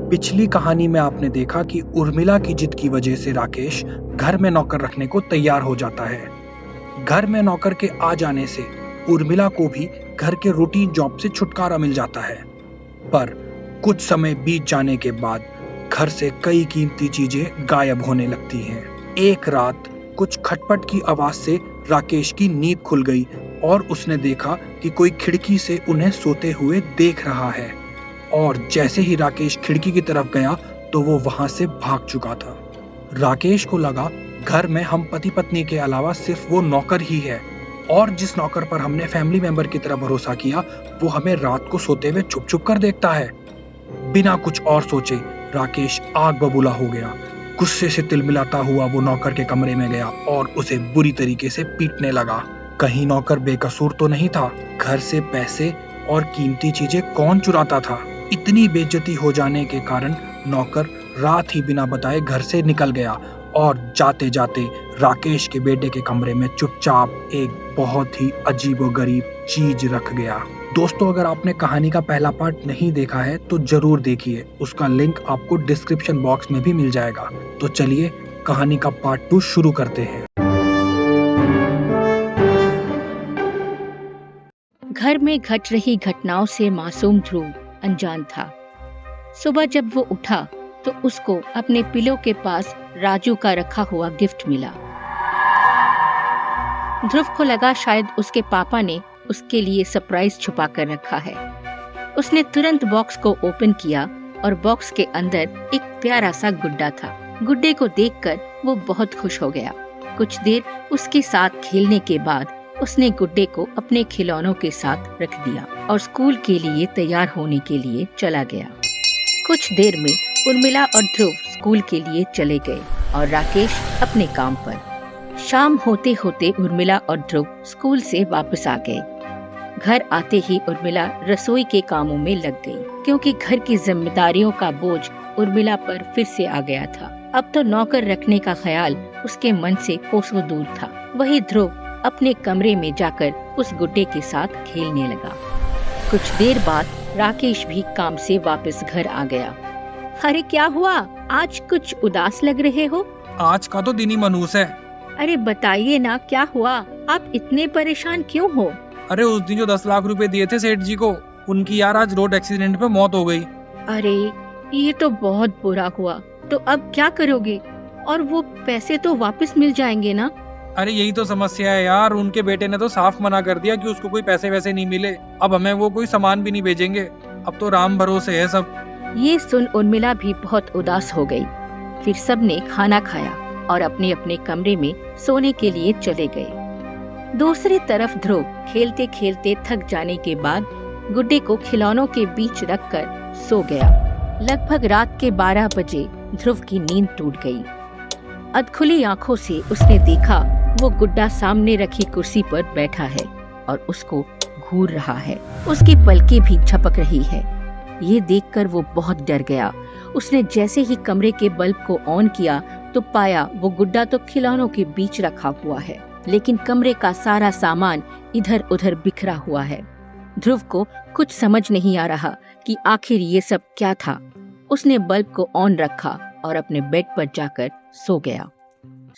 पिछली कहानी में आपने देखा कि उर्मिला की जिद की वजह से राकेश घर में नौकर रखने को तैयार हो जाता है। घर में नौकर के आ जाने से उर्मिला को भी घर के रूटीन जॉब से छुटकारा मिल जाता है। पर कुछ समय बीत जाने के बाद घर से कई कीमती चीजें गायब होने लगती हैं। एक रात कुछ खटपट की आवाज से राकेश की नींद खुल गई और उसने देखा कि कोई खिड़की से उन्हें सोते हुए देख रहा है। और जैसे ही राकेश खिड़की की तरफ गया तो वो वहां से भाग चुका था। राकेश को लगा घर में हम पति पत्नी के अलावा सिर्फ वो नौकर ही है, और जिस नौकर पर हमने फैमिली मेंबर की तरह भरोसा किया वो हमें रात को सोते हुए छुप छुप कर देखता है। बिना कुछ और सोचे राकेश आग बबूला हो गया। गुस्से से तिलमिलाता हुआ वो नौकर के कमरे में गया और उसे बुरी तरीके से पीटने लगा। कहीं नौकर बेकसूर तो नहीं था? घर से पैसे और कीमती चीजें कौन चुराता था? इतनी बेइज्जती हो जाने के कारण नौकर रात ही बिना बताए घर से निकल गया और जाते जाते राकेश के बेटे के कमरे में चुपचाप एक बहुत ही अजीबोगरीब चीज रख गया। दोस्तों, अगर आपने कहानी का पहला पार्ट नहीं देखा है तो जरूर देखिए, उसका लिंक आपको डिस्क्रिप्शन बॉक्स में भी मिल जाएगा। तो चलिए कहानी का पार्ट 2 शुरू करते हैं। घर में घट रही घटनाओं से मासूम ध्रुव अनजान था। सुबह जब वो उठा तो उसको अपने पिलो के पास राजू का रखा हुआ गिफ्ट मिला। ध्रुव को लगा शायद उसके पापा ने उसके लिए सरप्राइज छुपा कर रखा है। उसने तुरंत बॉक्स को ओपन किया और बॉक्स के अंदर एक प्यारा सा गुड्डा था। गुड्डे को देखकर वो बहुत खुश हो गया। कुछ देर उसके साथ खेलने के बाद उसने गुड्डे को अपने खिलौनों के साथ रख दिया और स्कूल के लिए तैयार होने के लिए चला गया। कुछ देर में उर्मिला और ध्रुव स्कूल के लिए चले गए और राकेश अपने काम पर। शाम होते होते उर्मिला और ध्रुव स्कूल से वापस आ गए। घर आते ही उर्मिला रसोई के कामों में लग गई, क्योंकि घर की जिम्मेदारियों का बोझ उर्मिला पर फिर से आ गया था। अब तो नौकर रखने का ख्याल उसके मन से कोसों दूर था। वही ध्रुव अपने कमरे में जाकर उस गुड्डे के साथ खेलने लगा। कुछ देर बाद राकेश भी काम से वापस घर आ गया। अरे क्या हुआ? आज कुछ उदास लग रहे हो। आज का तो दिन ही मनहूस है। अरे बताइए ना, क्या हुआ? आप इतने परेशान क्यों हो? अरे उस दिन जो 10 लाख रुपए दिए थे सेठ जी को, उनकी यार आज रोड एक्सीडेंट में मौत हो गई। अरे ये तो बहुत बुरा हुआ। तो अब क्या करोगे? और वो पैसे तो वापस मिल जाएंगे ना? अरे यही तो समस्या है यार, उनके बेटे ने तो साफ मना कर दिया कि उसको कोई पैसे वैसे नहीं मिले। अब हमें वो कोई सामान भी नहीं भेजेंगे। अब तो राम भरोसे है सब। ये सुन उर्मिला भी बहुत उदास हो गई। फिर सबने खाना खाया और अपने अपने कमरे में सोने के लिए चले गए। दूसरी तरफ ध्रुव खेलते खेलते थक जाने के बाद गुड्डे को खिलौनों के बीच रखकर सो गया। लगभग रात के 12 बजे ध्रुव की नींद टूट गई। अधखुली आंखों से उसने देखा वो गुड्डा सामने रखी कुर्सी पर बैठा है और उसको घूर रहा है। उसकी पलकें भी झपक रही है। ये देखकर वो बहुत डर गया। उसने जैसे ही कमरे के बल्ब को ऑन किया तो पाया वो गुड्डा तो खिलौनों के बीच रखा हुआ है, लेकिन कमरे का सारा सामान इधर उधर बिखरा हुआ है। ध्रुव को कुछ समझ नहीं आ रहा कि आखिर ये सब क्या था। उसने बल्ब को ऑन रखा और अपने बेड पर जाकर सो गया।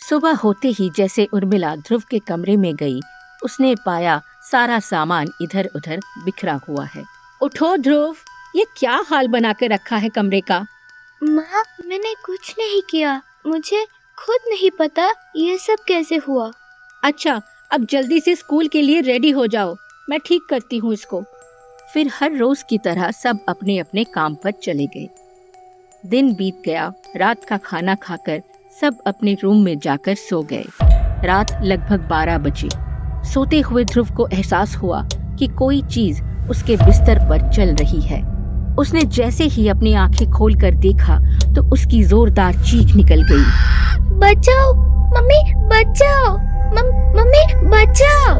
सुबह होते ही जैसे उर्मिला ध्रुव के कमरे में गई, उसने पाया सारा सामान इधर उधर बिखरा हुआ है। उठो ध्रुव, ये क्या हाल बना के रखा है कमरे का? माँ, मैंने कुछ नहीं किया। मुझे खुद नहीं पता ये सब कैसे हुआ। अच्छा, अब जल्दी से स्कूल के लिए रेडी हो जाओ, मैं ठीक करती हूँ इसको। फिर हर रोज की तरह सब अपने अपने काम पर चले गए। दिन बीत गया। रात का खाना खाकर सब अपने रूम में जाकर सो गए। रात लगभग 12 बजे। सोते हुए ध्रुव को एहसास हुआ कि कोई चीज उसके बिस्तर पर चल रही है। उसने जैसे ही अपनी आंखें खोलकर देखा तो उसकी जोरदार चीख निकल गई। बचाओ मम्मी, बचाओ मम्मी, बचाओ।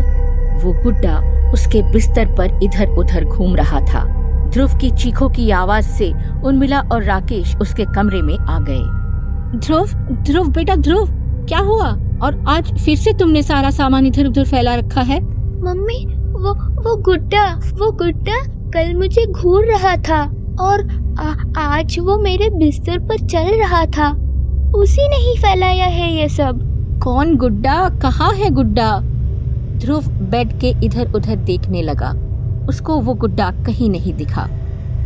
वो गुड्डा उसके बिस्तर पर इधर उधर घूम रहा था। ध्रुव की चीखों की आवाज से उर्मिला और राकेश उसके कमरे में आ गए। ध्रुव बेटा ध्रुव, क्या हुआ? और आज फिर से तुमने सारा सामान इधर उधर फैला रखा है? मम्मी, वो गुड्डा कल मुझे घूर रहा था और आज वो मेरे बिस्तर पर चल रहा था, उसी ने ही फैलाया है ये सब। कौन गुड्डा? कहाँ है गुड्डा? ध्रुव बेड के इधर उधर देखने लगा। उसको वो गुड्डा कहीं नहीं दिखा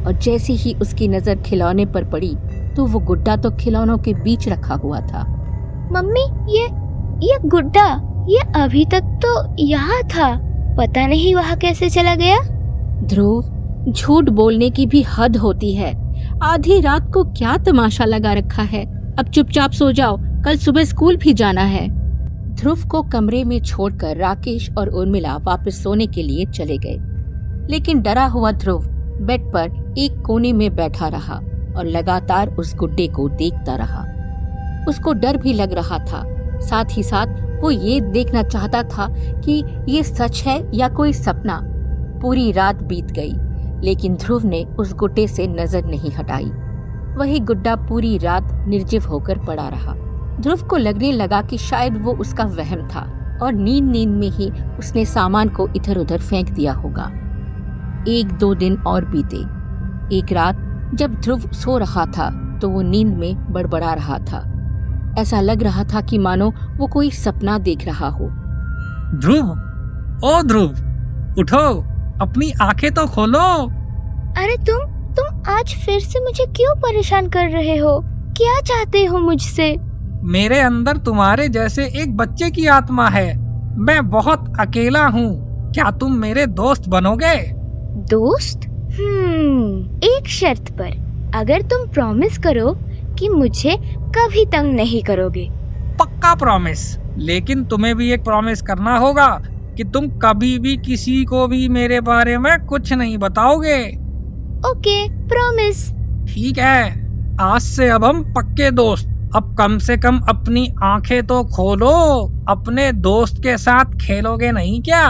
और जैसे ही उसकी नजर खिलौने पर पड़ी तो वो गुड्डा तो खिलौनों के बीच रखा हुआ था। मम्मी, ये गुड्डा, ये अभी तक तो यहाँ था, पता नहीं वहाँ कैसे चला गया। ध्रुव, झूठ बोलने की भी हद होती है। आधी रात को क्या तमाशा लगा रखा है? अब चुपचाप सो जाओ, कल सुबह स्कूल भी जाना है। ध्रुव को कमरे में छोड़कर राकेश और उर्मिला वापस सोने के लिए चले गए, लेकिन डरा हुआ ध्रुव बेड पर एक कोने में बैठा रहा और लगातार उस गुड्डे को देखता रहा। उसको डर भी लग रहा था, साथ ही साथ वो ये देखना चाहता था कि ये सच है या कोई सपना। पूरी रात बीत गई, लेकिन ध्रुव ने उस गुड्डे से नजर नहीं हटाई। वही गुड्डा पूरी रात निर्जीव होकर पड़ा रहा। ध्रुव को लगने लगा कि शायद वो उसका वहम था और नींद नींद में ही उसने सामान को इधर उधर फेंक दिया होगा। 1-2 दिन और बीते। एक रात जब ध्रुव सो रहा था तो वो नींद में बड़बड़ा रहा था। ऐसा लग रहा था कि मानो वो कोई सपना देख रहा हो। ध्रुव, ओ ध्रुव, उठो, अपनी आंखें तो खोलो। अरे तुम आज फिर से मुझे क्यों परेशान कर रहे हो? क्या चाहते हो मुझसे? मेरे अंदर तुम्हारे जैसे एक बच्चे की आत्मा है। मैं बहुत अकेला हूँ। क्या तुम मेरे दोस्त बनोगे? दोस्त? एक शर्त पर, अगर तुम प्रॉमिस करो कि मुझे कभी तंग नहीं करोगे। पक्का प्रॉमिस, लेकिन तुम्हें भी एक प्रॉमिस करना होगा कि तुम कभी भी किसी को भी मेरे बारे में कुछ नहीं बताओगे। Okay, promise. ठीक है, आज से अब हम पक्के दोस्त। अब कम से कम अपनी आंखें तो खोलो, अपने दोस्त के साथ खेलोगे नहीं क्या?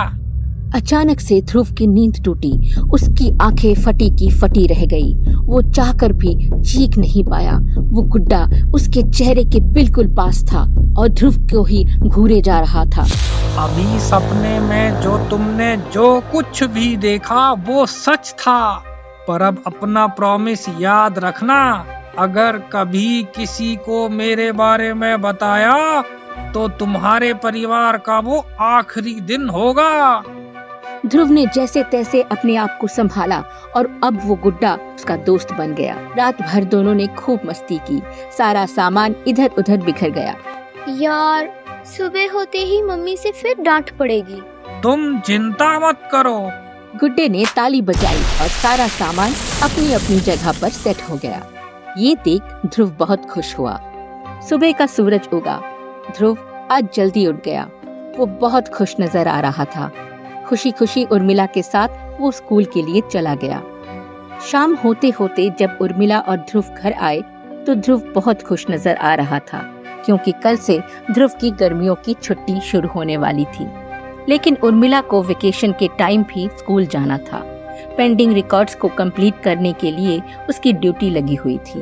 अचानक से ध्रुव की नींद टूटी। उसकी आंखें फटी की फटी रह गई। वो चाहकर भी चीख नहीं पाया। वो गुड्डा उसके चेहरे के बिल्कुल पास था और ध्रुव को ही घूरे जा रहा था। अभी सपने में जो तुमने जो कुछ भी देखा वो सच था, पर अब अपना प्रॉमिस याद रखना। अगर कभी किसी को मेरे बारे में बताया तो तुम्हारे परिवार का वो आखिरी दिन होगा। ध्रुव ने जैसे तैसे अपने आप को संभाला और अब वो गुड्डा उसका दोस्त बन गया। रात भर दोनों ने खूब मस्ती की। सारा सामान इधर उधर बिखर गया। यार, सुबह होते ही मम्मी से फिर डांट पड़ेगी। तुम चिंता मत करो। गुड्डे ने ताली बजाई और सारा सामान अपनी अपनी जगह पर सेट हो गया। ये देख ध्रुव बहुत खुश हुआ। सुबह का सूरज उगा। ध्रुव आज जल्दी उठ गया। वो बहुत खुश नजर आ रहा था। खुशी खुशी उर्मिला के साथ वो स्कूल के लिए चला गया। शाम होते होते जब उर्मिला और ध्रुव घर आए तो ध्रुव बहुत खुश नजर आ रहा था, क्योंकि कल से ध्रुव की गर्मियों की छुट्टी शुरू होने वाली थी। लेकिन उर्मिला को वेकेशन के टाइम भी स्कूल जाना था। पेंडिंग रिकॉर्ड्स को कंप्लीट करने के लिए उसकी ड्यूटी लगी हुई थी।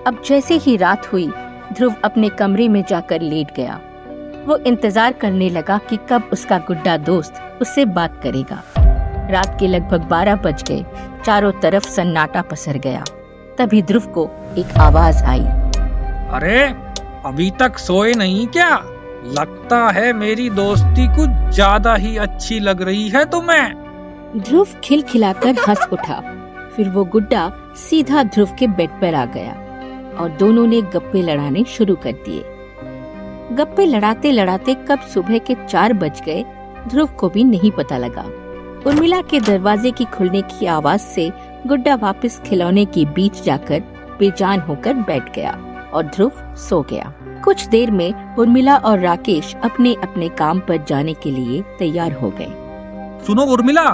अब जैसे ही रात हुई, ध्रुव अपने कमरे में जाकर लेट गया। वो इंतजार करने लगा कि कब उसका गुड्डा दोस्त उससे बात करेगा। रात के लगभग 12 बज गए। चारों तरफ सन्नाटा पसर गया। तभी ध्रुव को एक आवाज आई। अरे, अभी तक सोए नहीं क्या? लगता है मेरी दोस्ती कुछ ज्यादा ही अच्छी लग रही है तुम्हें। ध्रुव खिलखिलाकर हंस उठा। फिर वो गुड्डा सीधा ध्रुव के बेड पर आ गया और दोनों ने गप्पे लड़ाने शुरू कर दिए। गप्पे लड़ाते लड़ाते कब सुबह के 4 बज गए, ध्रुव को भी नहीं पता लगा। उर्मिला के दरवाजे की खुलने की आवाज से गुड्डा वापस खिलौने के बीच जाकर बेजान होकर बैठ गया और ध्रुव सो गया। कुछ देर में उर्मिला और राकेश अपने अपने काम पर जाने के लिए तैयार हो गए। सुनो उर्मिला,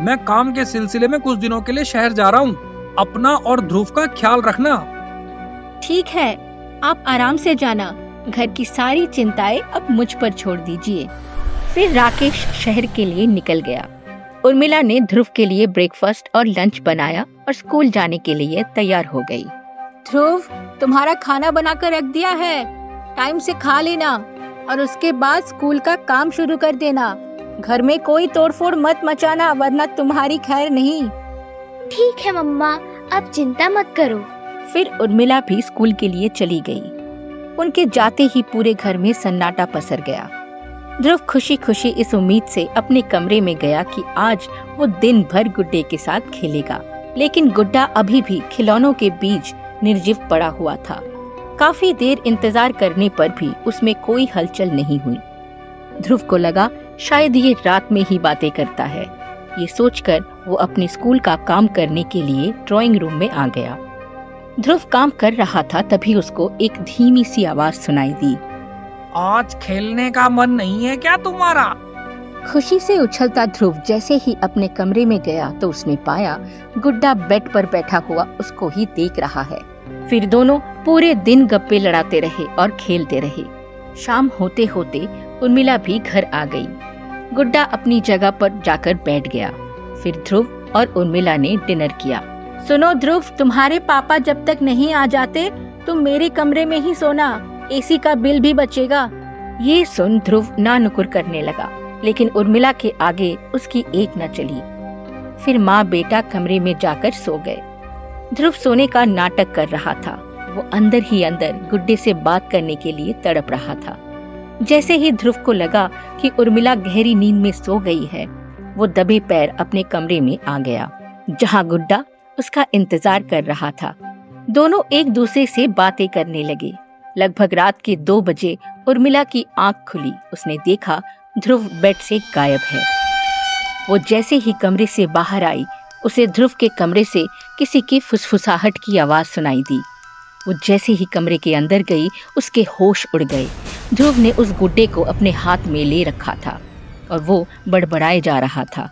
मैं काम के सिलसिले में कुछ दिनों के लिए शहर जा रहा हूँ। अपना और ध्रुव का ख्याल रखना। ठीक है, आप आराम से जाना। घर की सारी चिंताएं अब मुझ पर छोड़ दीजिए। फिर राकेश शहर के लिए निकल गया। उर्मिला ने ध्रुव के लिए ब्रेकफास्ट और लंच बनाया और स्कूल जाने के लिए तैयार हो गई। ध्रुव, तुम्हारा खाना बनाकर रख दिया है, टाइम से खा लेना और उसके बाद स्कूल का काम शुरू कर देना। घर में कोई तोड़फोड़ मत मचाना, वरना तुम्हारी खैर नहीं। ठीक है मम्मा, आप चिंता मत करो। फिर उर्मिला भी स्कूल के लिए चली गई। उनके जाते ही पूरे घर में सन्नाटा पसर गया। ध्रुव खुशी खुशी इस उम्मीद से अपने कमरे में गया कि आज वो दिन भर गुड्डे के साथ खेलेगा, लेकिन गुड्डा अभी भी खिलौनों के बीच निर्जीव पड़ा हुआ था। काफी देर इंतजार करने पर भी उसमें कोई हलचल नहीं हुई। ध्रुव को लगा शायद ये रात में ही बातें करता है। ये सोचकर वो अपने स्कूल का काम करने के लिए ड्राइंग रूम में आ गया। ध्रुव काम कर रहा था, तभी उसको एक धीमी सी आवाज सुनाई दी। आज खेलने का मन नहीं है क्या तुम्हारा? खुशी से उछलता ध्रुव जैसे ही अपने कमरे में गया तो उसने पाया गुड्डा बेड पर बैठा हुआ उसको ही देख रहा है। फिर दोनों पूरे दिन गप्पे लड़ाते रहे और खेलते रहे। शाम होते होते उर्मिला भी घर आ गई। गुड्डा अपनी जगह पर जाकर बैठ गया। फिर ध्रुव और उर्मिला ने डिनर किया। सुनो ध्रुव, तुम्हारे पापा जब तक नहीं आ जाते तुम मेरे कमरे में ही सोना, एसी का बिल भी बचेगा। ये सुन ध्रुव ना नुकुर करने लगा, लेकिन उर्मिला के आगे उसकी एक न चली। फिर माँ बेटा कमरे में जाकर सो गए। ध्रुव सोने का नाटक कर रहा था। वो अंदर ही अंदर गुड्डे से बात करने के लिए तड़प रहा था। जैसे ही ध्रुव को लगा कि उर्मिला गहरी नींद में सो गई है, वो दबे पैर अपने कमरे में आ गया, जहाँ गुड्डा उसका इंतजार कर रहा था। दोनों एक दूसरे से बातें करने लगे। लगभग रात के 2 बजे उर्मिला की आंख खुली। उसने देखा ध्रुव बेड से गायब है। वो जैसे ही कमरे से बाहर आई, उसे ध्रुव के कमरे से किसी की फुसफुसाहट की आवाज सुनाई दी। वो जैसे ही कमरे के अंदर गई, उसके होश उड़ गए। ध्रुव ने उस गुड्डे को अपने हाथ में ले रखा था और वो बड़बड़ाए जा रहा था।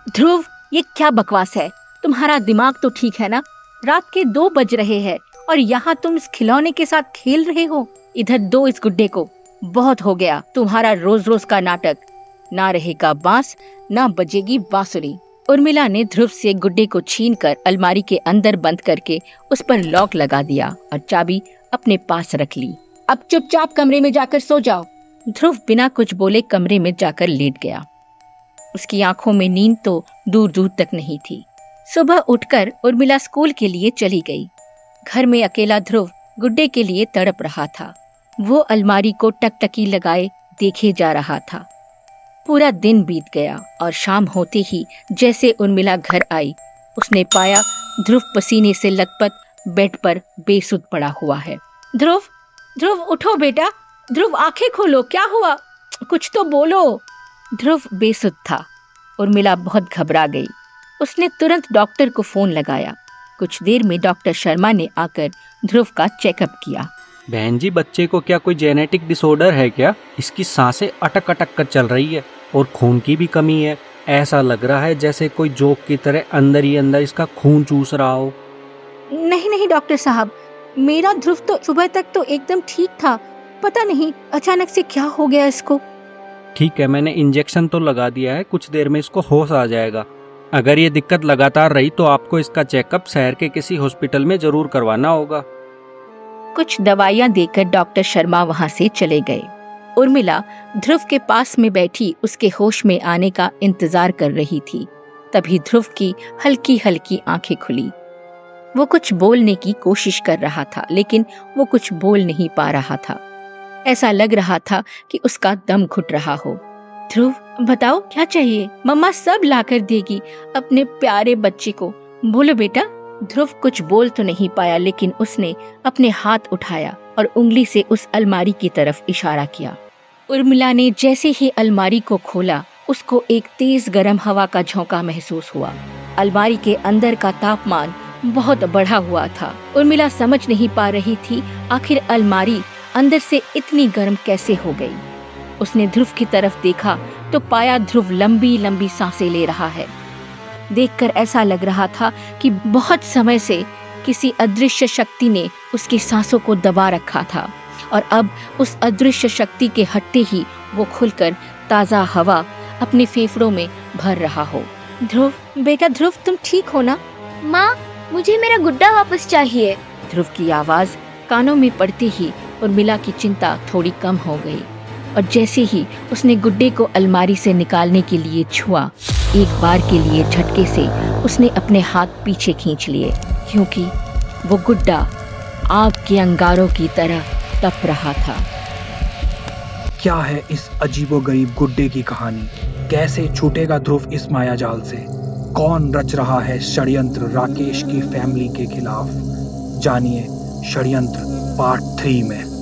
ध्रुव, ये क्या बकवास है? तुम्हारा दिमाग तो ठीक है ना? रात के 2 बज रहे हैं और यहाँ तुम इस खिलौने के साथ खेल रहे हो। इधर दो इस गुड्डे को। बहुत हो गया तुम्हारा रोज रोज का नाटक। ना रहेगा बांस, ना बजेगी बांसुरी। उर्मिला ने ध्रुव से गुड्डे को छीनकर अलमारी के अंदर बंद करके उस पर लॉक लगा दिया और चाबी अपने पास रख ली। अब चुपचाप कमरे में जाकर सो जाओ। ध्रुव बिना कुछ बोले कमरे में जाकर लेट गया। उसकी आंखों में नींद तो दूर दूर तक नहीं थी। सुबह उठकर उर्मिला स्कूल के लिए चली गई। घर में अकेला ध्रुव गुड्डे के लिए तड़प रहा था। वो अलमारी को टकटकी लगाए देखे जा रहा था। पूरा दिन बीत गया और शाम होते ही जैसे उर्मिला घर आई, उसने पाया ध्रुव पसीने से लथपथ बेड पर बेसुध पड़ा हुआ है। ध्रुव, ध्रुव उठो बेटा। ध्रुव आंखें खोलो, क्या हुआ? कुछ तो बोलो। ध्रुव बेसुध था। उर्मिला बहुत घबरा गई। उसने तुरंत डॉक्टर को फोन लगाया। कुछ देर में डॉक्टर शर्मा ने आकर ध्रुव का चेकअप किया। बहन जी, बच्चे को क्या कोई जेनेटिक डिसऑर्डर है क्या? इसकी सांसें अटक अटक कर चल रही है और खून की भी कमी है। ऐसा लग रहा है जैसे कोई जोक की तरह अंदर ही अंदर इसका खून चूस रहा हो। नहीं नहीं डॉक्टर साहब, मेरा ध्रुव तो सुबह तक तो एकदम ठीक था। पता नहीं अचानक से क्या हो गया इसको। ठीक है, मैंने इंजेक्शन तो लगा दिया है, कुछ देर में इसको होश आ जाएगा। अगर ये दिक्कत लगातार रही तो आपको इसका चेकअप शहर के किसी हॉस्पिटल में जरूर करवाना होगा। कुछ दवाइयां देकर डॉक्टर शर्मा वहां से चले गए। उर्मिला ध्रुव के पास में बैठी उसके होश में आने का इंतजार कर रही थी। तभी ध्रुव की हल्की हल्की आंखें खुली। वो कुछ बोलने की कोशिश कर रहा था, लेकिन वो कुछ बोल नहीं पा रहा था। ऐसा लग रहा था कि उसका दम घुट रहा हो। ध्रुव, बताओ क्या चाहिए? मम्मा सब लाकर देगी अपने प्यारे बच्चे को। बोलो बेटा। ध्रुव कुछ बोल तो नहीं पाया, लेकिन उसने अपने हाथ उठाया और उंगली से उस अलमारी की तरफ इशारा किया। उर्मिला ने जैसे ही अलमारी को खोला, उसको एक तेज गर्म हवा का झोंका महसूस हुआ। अलमारी के अंदर का तापमान बहुत बढ़ा हुआ था। उर्मिला समझ नहीं पा रही थी आखिर अलमारी अंदर से इतनी गर्म कैसे हो गई। उसने ध्रुव की तरफ देखा तो पाया ध्रुव लंबी लंबी सांसें ले रहा है। देखकर ऐसा लग रहा था कि बहुत समय से किसी अदृश्य शक्ति ने उसकी सांसों को दबा रखा था और अब उस अदृश्य शक्ति के हटते ही वो खुलकर ताजा हवा अपने फेफड़ों में भर रहा हो। ध्रुव, बेटा ध्रुव, तुम ठीक हो ना? माँ, मुझे मेरा गुड्डा वापस चाहिए। ध्रुव की आवाज कानों में पड़ते ही उर्मिला की चिंता थोड़ी कम हो गई और जैसे ही उसने गुड्डे को अलमारी से निकालने के लिए छुआ, एक बार के लिए झटके से उसने अपने हाथ पीछे खींच लिए। क्योंकि वो गुड्डा आग के अंगारों की तरह तप रहा था। क्या है इस अजीबोगरीब गुड्डे की कहानी? कैसे छूटेगा ध्रुव इस मायाजाल से? कौन रच रहा है षड्यंत्र राकेश की फैमिली के खिलाफ? जानिए षड्यंत्र पार्ट 3 में।